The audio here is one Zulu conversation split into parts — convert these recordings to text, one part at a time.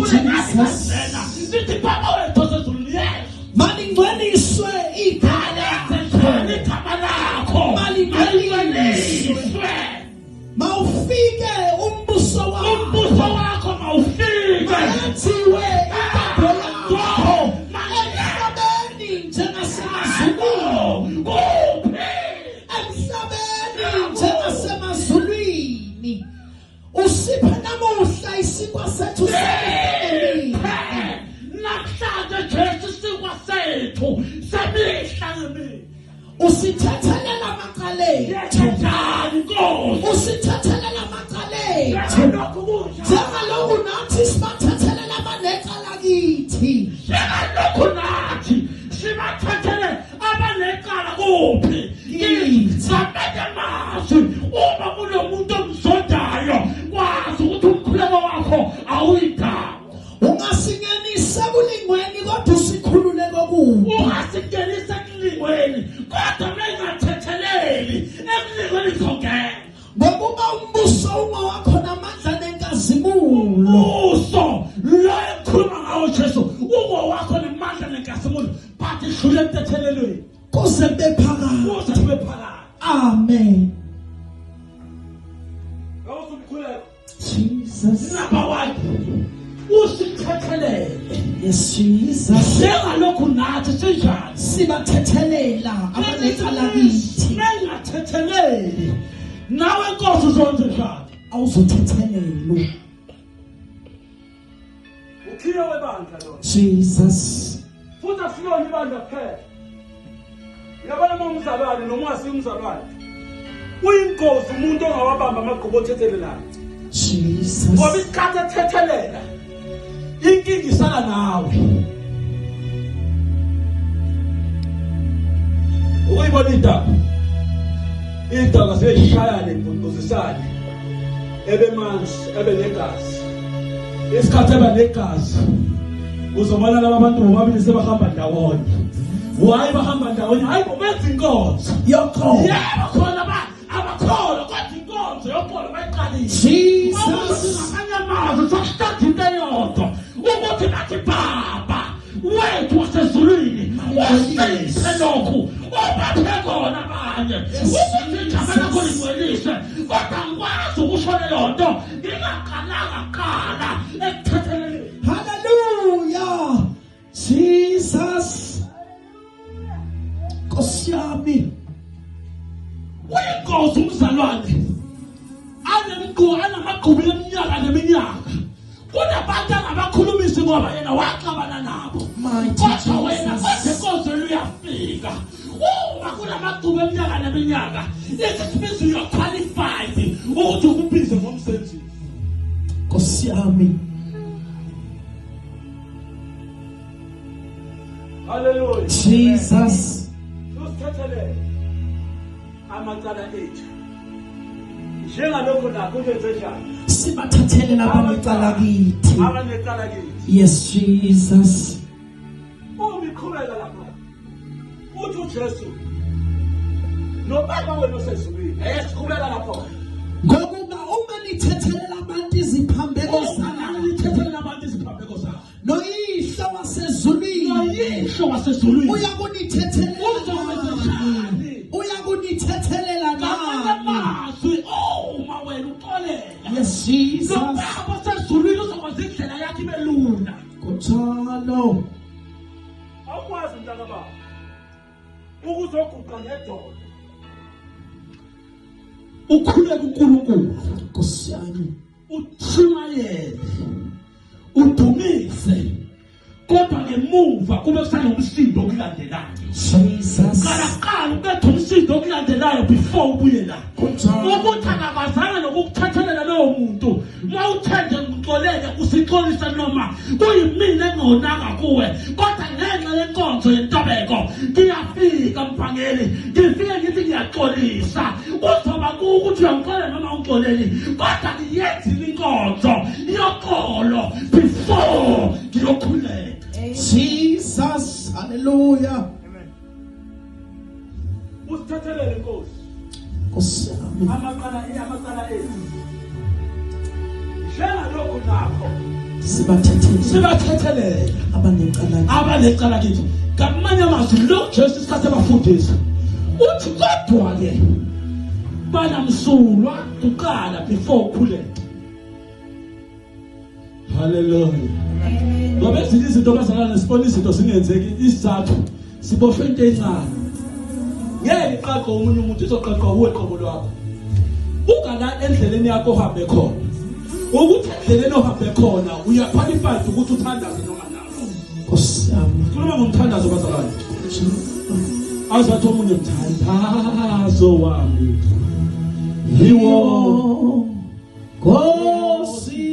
Jesus. Malingwaniswe igama. Malingwaniswe. Maufike umbuso wako maufike. Malethiwe igama lakho. Emhlabeni njengasemazulwini. Emhlabeni njengasemazulwini. Usiphe namuhla isikwa sethu semihla. Namhlanje Jesu isikwa sethu semihla ngemihla. Usithathelela amaqala ethu. Usithathelela amaqala ethu. Njengalokhu nathi sibathathelela abaneqala kithi. Njengalokhu nathi sibathathele abaneqala kuphi. Sabeke amazwi uma kunomuntu omzondayo kwazi ukuthi umkhuleko wakho awuyidaba. Ungasingenisa kulingweni kodwa usikhululeke kubi. Ungasingenisa kulingweni kodwa mengathetheleli ekulingweni zongena. Ngokuba umbuso ungawakho namandla nenkazimulo. Umbuso lo ekhuluma ngawo Jesu ungawakho namandla nenkazimulo. Bathi hlule emthethelelweni. Kuze bephakathi. Amen. Jesus. Number one. Usithethelele. Yes, Jesus. Njengalokhu nathi sinjani. Sibathethelela abaneqala kithi. Mengathetheleli. Nawe Nkosi uzonze njani? Awuzothethelelwa. Ukhiye webandla lo. Jesus. Futhi asilona ibandla kuphela. Yabona umzalwane noma asimzalwane. Uyinkosi umuntu ongawabamba amagqubu othethelelayo. Jesus. Ngoba isikhathi ethethelela inkinga isala nawe. Uyibona idaba seyishayane ngozisane ebemanzi ebenegazi. Isikhathi ebenegazi uzobona laba bantu bobabili sebahamba ndawonye. Why bahamba ndawonye? Hayi benza inkonzo yokholo. Yebo khona abakholo kodwa inkonzo yokholo bayiqalile. Jesus. Amanyamazo sasithatha into eyodwa ukuthi bathi baba wethu wasezulwini wasise lokhu obaphe kona abanye ukuthi igama lakho lingcweliswe kodwa ngikwazi ukusho leyo nto ngingaqalanga qala ekuthetheleleni. Hallelujah. Jesus. Nkosi yami. Uyinkosi umzalwane. Anamagqubu eminyaka neminyaka. Kunabantu angabakhulumisi ngoba yena waxabana nabo. Kodwa wena kodwa uyafika. Uma kunamagqubu eminyaka neminyaka, it means you are qualified ukuthi ukubize ngomsebenzi. Nkosi yami. Hallelujah. Jesus. Usithathelele amacala ethu. Njengalokho nakho ubenze njani? Sibathathelela abanecala kithi. Abanecala kithi. Yes, Jesus. Umikhuleka lapha. Uthi uJesu nobaba wena osezulwini. Esikhuleka lapho. Ngokuba uma nithethelela abantu iziphambeko zabo, nithethelela abantu iziphambeko zabo. Noyihlo wasezulwini. Uyakunithethelela. Uyakunithethelela nami. Uma wena uxolela. Yes, Jesus. Nobaba wasezulwini uzokwazi indlela yakhe ibelula. Kunjalo. Awukwazi mntana baba. Ukuzoguqa ngedolo. Ukhuleka uNkulunkulu. Nkosi yami. Utshumayele. Udumise. Kodwa ngemuva kube kusanomsindo okulandelayo. Jesus. Qala ubethe umsindo okulandelayo before ubuye la. Ukuthi akabazana nokukuthathelela lowo muntu. Mawuthende ngixoleke usixolisa noma kuyimina engonanga kuwe. Kodwa ngenxa yenkonzo yentobeko ngiyafika mphangeli. Ngifike ngithi ngiyaxolisa. Uzoba ukuthi uyangixolela noma ungixoleli. Kodwa ngiyenzile inkonzo yoxolo before ngiyokhuleka. Jesus. Hallelujah. Amen. Usithathelele Nkosi. Nkosi yami. Amaqala ethu. Njengalokhu nakho sibathethelele abanecala kithi. Ngamanye amazwi lo Jesu isikhathi abafundisa uthi kodwa ke banamsulwa kuqala before ukhuleke. Hallelujah. Ngoba ezinye izinto bazalana nesibona izinto singenzeki isizathu sibofwe into encane. Ngeke iqaqo umuntu umuntu izoqaqwa uwe qobo lwakho. Ungala endleleni yakho uhambe khona. Ukuthi endleleni ohambe khona uyaqualified ukuthi uthandaze noma naso. Nkosi yami. Kukhuluma ngomthandazo bazalwane. Azathi omunye mthandazo wami. Yiwo Nkosi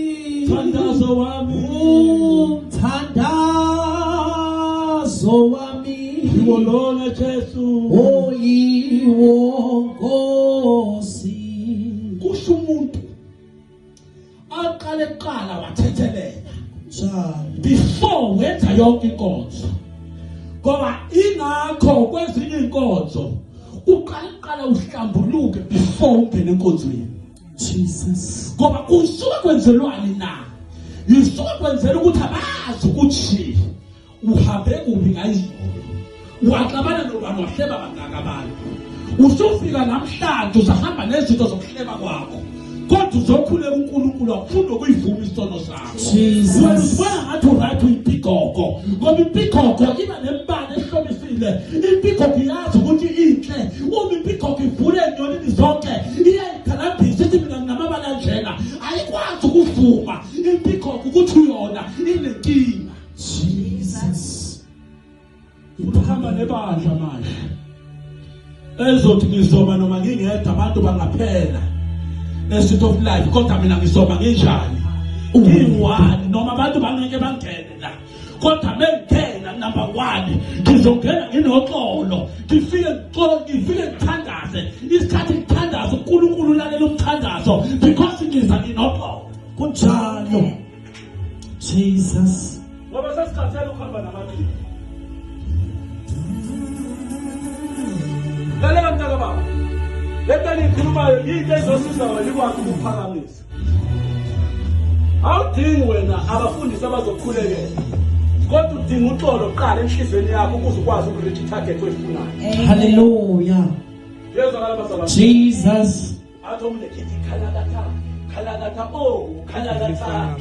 mthandazo wami. Mthandazo wami. Yiwo lona Jesu. Oh yiwo Nkosi. Kusho umuntu aqale qala wathethelela before wenza yonke inkonzo. Ngoba ingakho kwezinye inkonzo uqala uhlambuluke before ungene enkonzweni. Jesus. Ngoba usuke kwenzelwani na? Usuke kwenzela ukuthi abazi ukuthi uhambe kuphi ngayizolo. Waxabana nobani wahleba bangaka abantu. Usufika namhlanje uzahamba nezinto zokuhleba kwakho. Kodwa uzokhulela uNkulunkulu akufunda ukuyivuma isono sakho. Jesus. Wena ubona ngathi uright uyipikoko. Ngoba ipikoko iba nembane ehlobisile. Ipikoko iyazi ukuthi inhle. Uma ipikoko ivule enyonini zonke iyayithalambisa ithi mina nginamabala njena. Ayikwazi ukuvuma ipikoko ukuthi uyona inenkinga. Jesus. Ukuhamba nebandla manje. Ezothi ngizoba noma ngingedwa abantu bangaphela. Seat of life kodwa mina ngizoba nginjani ngiwani noma abantu bangeke bangene la kodwa mengena number 1 ngizongena nginoxolo ngifike ngithandaze isikhathi ngithandaza uNkulunkulu lalela umthandazo because ngiza nginoxolo kunjalo. Jesus. Ngoba sesikhathele ukuhamba nabantu lalela mntaka baba. Letani ngikhulumayo yinto ezosiza wena ikwazi ukuphakamisa. Awudingi wena abafundisi abazokukhulekela. Kodwa udinga uxolo qala enhlizweni yakho ukuze ukwazi ukureach itarget oyifunayo. Hallelujah. Yezwakala bazalwane. Jesus. Athi umuntu ethi khalakatha oh khalakatha.